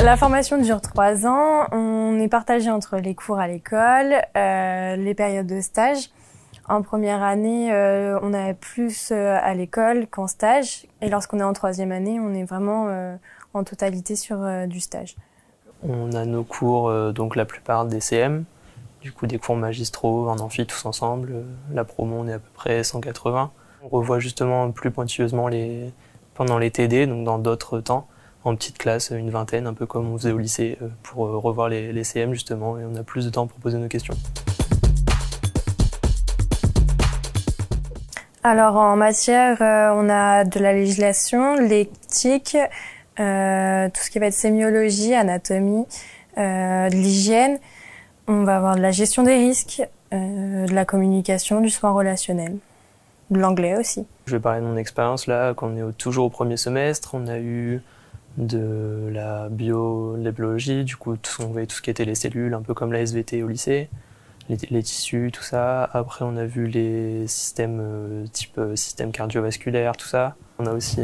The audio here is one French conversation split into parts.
La formation dure 3 ans. On est partagé entre les cours à l'école, les périodes de stage. En première année, on est plus à l'école qu'en stage. Et lorsqu'on est en 3e année, on est vraiment en totalité sur du stage. On a nos cours, donc la plupart des CM, du coup des cours magistraux en amphi tous ensemble. La promo, on est à peu près 180. On revoit justement plus pointilleusement pendant les TD, donc dans d'autres temps, en petite classe, une vingtaine, un peu comme on faisait au lycée, pour revoir les CM justement, et on a plus de temps pour poser nos questions. Alors en matière, on a de la législation, l'éthique, tout ce qui va être sémiologie, anatomie, de l'hygiène. On va avoir de la gestion des risques, de la communication, du soin relationnel, de l'anglais aussi. Je vais parler de mon expérience là, quand on est toujours au premier semestre, on a eu de la biologie, du coup on voyait tout ce qui était les cellules, un peu comme la SVT au lycée, les tissus, tout ça. Après on a vu les systèmes type système cardiovasculaire, tout ça. On a aussi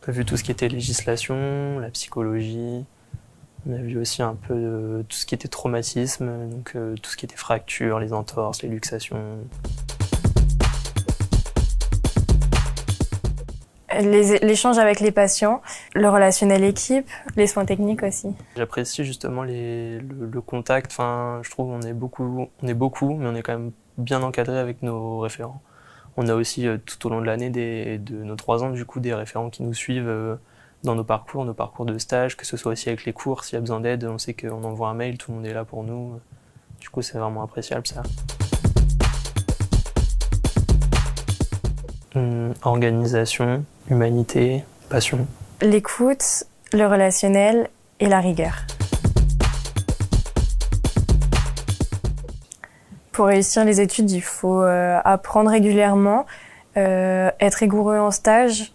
vu tout ce qui était législation, la psychologie. On a vu aussi un peu tout ce qui était traumatisme, donc tout ce qui était fractures, les entorses, les luxations. L'échange avec les patients, le relationnel équipe, les soins techniques aussi. J'apprécie justement le contact. Enfin, je trouve on est beaucoup, mais on est quand même bien encadré avec nos référents. On a aussi tout au long de l'année de nos 3 ans du coup des référents qui nous suivent dans nos parcours de stage, que ce soit aussi avec les cours. S'il y a besoin d'aide, on sait qu'on envoie un mail, tout le monde est là pour nous. Du coup, c'est vraiment appréciable ça. Organisation, humanité, passion. L'écoute, le relationnel et la rigueur. Pour réussir les études, il faut apprendre régulièrement, être rigoureux en stage,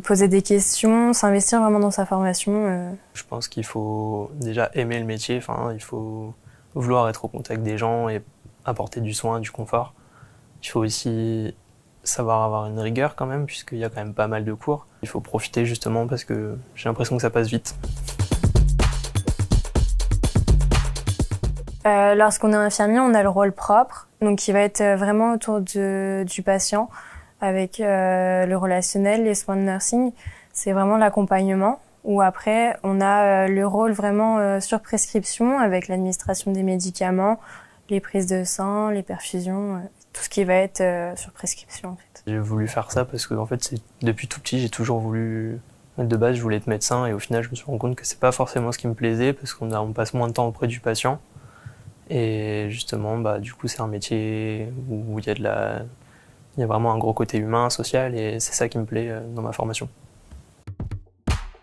poser des questions, s'investir vraiment dans sa formation. Je pense qu'il faut déjà aimer le métier, enfin, il faut vouloir être au contact des gens et apporter du soin, du confort. Il faut aussi savoir avoir une rigueur quand même, puisqu'il y a quand même pas mal de cours. Il faut profiter justement parce que j'ai l'impression que ça passe vite. Lorsqu'on est infirmier, on a le rôle propre, donc qui va être vraiment autour du patient, avec le relationnel, les soins de nursing. C'est vraiment l'accompagnement, où après on a le rôle vraiment sur prescription, avec l'administration des médicaments, les prises de sang, les perfusions, tout ce qui va être sur prescription en fait. J'ai voulu faire ça parce que en fait, depuis tout petit, j'ai toujours voulu... De base, je voulais être médecin et au final, je me suis rendu compte que c'est pas forcément ce qui me plaisait parce qu'on passe moins de temps auprès du patient. Et justement, du coup, c'est un métier où il y a vraiment un gros côté humain, social, et c'est ça qui me plaît dans ma formation.